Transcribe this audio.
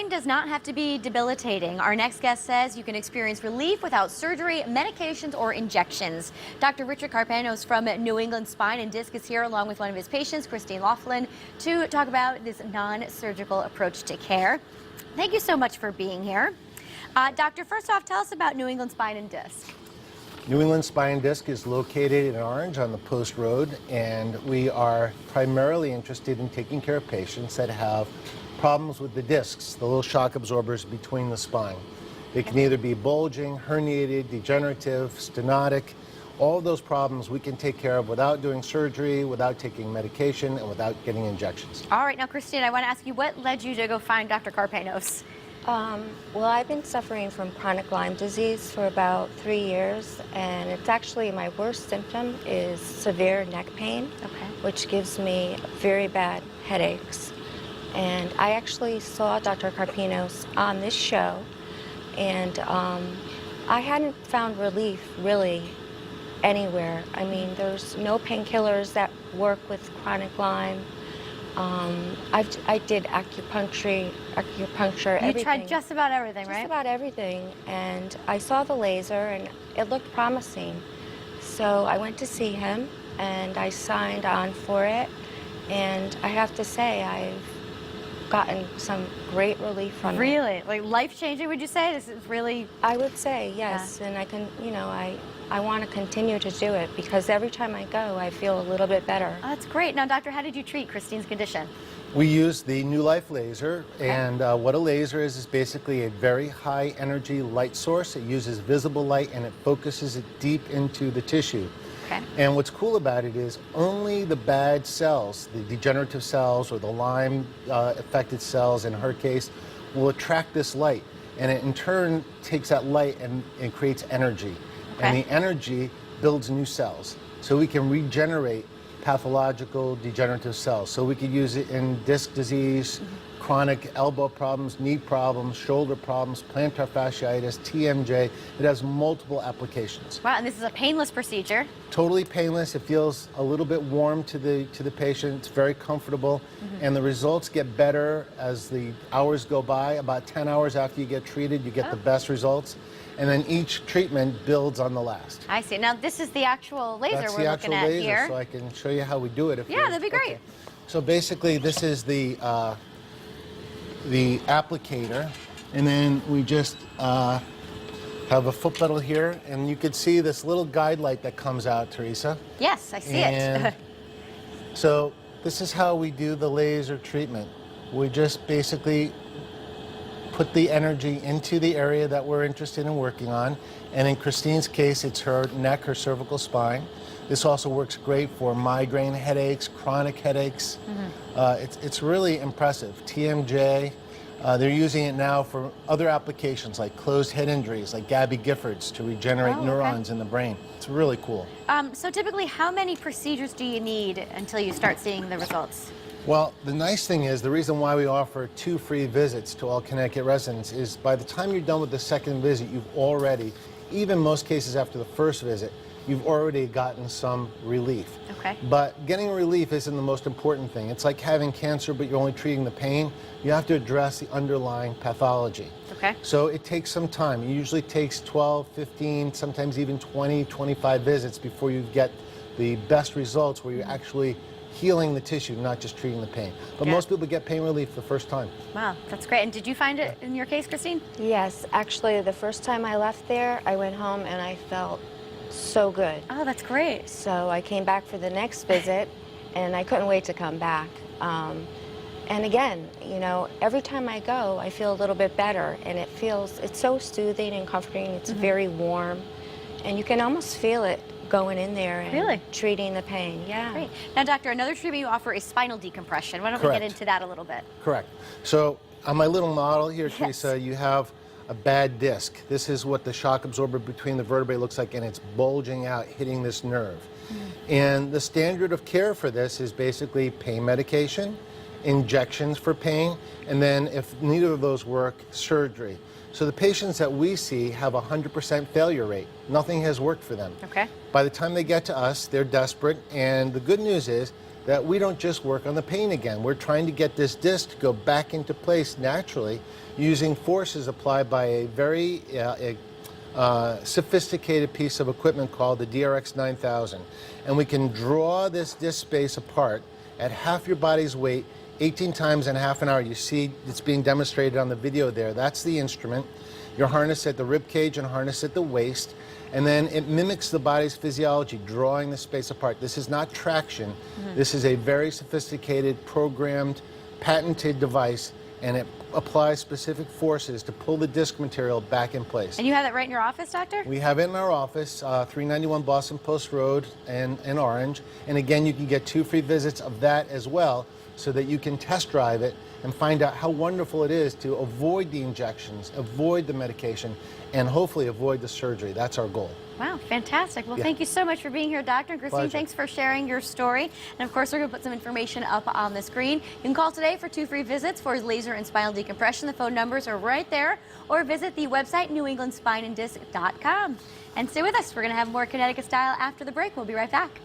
Suffering does not have to be debilitating. Our next guest says you can experience relief without surgery, medications, or injections. Dr. Richard Carpenos from New England Spine and Disc is here along with one of his patients, Christine Laughlin, to talk about this non-surgical approach to care. Thank you so much for being here. Doctor, first off, tell us about New England Spine and Disc. New England Spine and Disc is located in Orange on the Post Road, and we are primarily interested in taking care of patients that have problems with the discs, the little shock absorbers between the spine. It can either be bulging, herniated, degenerative, stenotic. All of those problems we can take care of without doing surgery, without taking medication, and without getting injections. All right, now Christine, I want to ask you, what led you to go find Dr. Carpenos? Well, I've been suffering from chronic Lyme disease for about 3 years, and it's actually my worst symptom is severe neck pain, which gives me very bad headaches. And I actually saw Dr. Carpenos on this show, and I hadn't found relief really anywhere. I mean, there's no painkillers that work with chronic Lyme. I did acupuncture, everything. You tried just about everything, right? Just about everything, and I saw the laser, and it looked promising. So I went to see him, and I signed on for it, and I have to say, I've gotten some great relief from it. Really? Like life-changing, would you say? This is really... I would say, yes, and I can, you know, I want to continue to do it because every time I go, I feel a little bit better. Oh, that's great. Now, doctor, how did you treat Christine's condition? We use the New Life laser, and what a laser is basically a very high energy light source. It uses visible light and it focuses it deep into the tissue. And what's cool about it is only the bad cells, the degenerative cells or the Lyme affected cells in her case, will attract this light. And it in turn takes that light and creates energy. And the energy builds new cells. So we can regenerate pathological degenerative cells. So we could use it in disc disease, chronic elbow problems, knee problems, shoulder problems, plantar fasciitis, TMJ. It has multiple applications. Wow, and this is a painless procedure. Totally painless. It feels a little bit warm to the patient. It's very comfortable. And the results get better as the hours go by. About 10 hours after you get treated, you get the best results. And then each treatment builds on the last. I see. Now this is the actual laser That's we're the looking actual at laser, here. so I can show you how we do it. Yeah, that'd be great. Okay. So basically, this is the applicator, and then we just have a foot pedal here, and you can see this little guide light that comes out, Teresa. Yes, I see it. So this is how we do the laser treatment. We just basically put the energy into the area that we're interested in working on, and in Christine's case, it's her neck, her cervical spine. This also works great for migraine headaches, chronic headaches. It's really impressive. TMJ, they're using it now for other applications like closed head injuries, like Gabby Giffords, to regenerate neurons in the brain. It's really cool. So typically, how many procedures do you need until you start seeing the results? Well, the nice thing is, the reason why we offer 2 free visits to all Connecticut residents is by the time you're done with the second visit, you've already, even most cases after the first visit, you've already gotten some relief. But getting relief isn't the most important thing. It's like having cancer, but you're only treating the pain. You have to address the underlying pathology. So it takes some time. It usually takes 12, 15, sometimes even 20, 25 visits before you get the best results where you're actually healing the tissue, not just treating the pain. But most people get pain relief the first time. Wow, that's great. And did you find it in your case, Christine? Yes, actually, the first time I left there, I went home and I felt so good. Oh, that's great. So I came back for the next visit, and I couldn't wait to come back. And again, you know, every time I go, I feel a little bit better, and it's so soothing and comforting. It's very warm, and you can almost feel it going in there and treating the pain. Great. Now, doctor, another treatment you offer is spinal decompression. Why don't we get into that a little bit? Correct. So on my little model here, Teresa, you have a bad disc. This is what the shock absorber between the vertebrae looks like, and it's bulging out, hitting this nerve. And the standard of care for this is basically pain medication, injections for pain, and then if neither of those work, surgery. So the patients that we see have a 100% failure rate. Nothing has worked for them. By the time they get to us, they're desperate, and the good news is that we don't just work on the pain again. We're trying to get this disc to go back into place naturally using forces applied by a very sophisticated piece of equipment called the DRX 9000. And we can draw this disc space apart at half your body's weight 18 times in half an hour. You see it's being demonstrated on the video there. That's the instrument. You're harnessed at the rib cage and harnessed at the waist. And then it mimics the body's physiology, drawing the space apart. This is not traction. This is a very sophisticated, programmed, patented device, and it applies specific forces to pull the disc material back in place. And you have that right in your office, doctor? We have it in our office, 391 Boston Post Road in Orange. And again, you can get 2 free visits of that as well, so that you can test drive it and find out how wonderful it is to avoid the injections, avoid the medication, and hopefully avoid the surgery. That's our goal. Wow, fantastic. Well, thank you so much for being here, Doctor. And Christine, thanks for sharing your story. And of course, we're going to put some information up on the screen. You can call today for 2 free visits for laser and spinal decompression. The phone numbers are right there. Or visit the website, NewEnglandSpineAndDisc.com. And stay with us. We're going to have more Connecticut Style after the break. We'll be right back.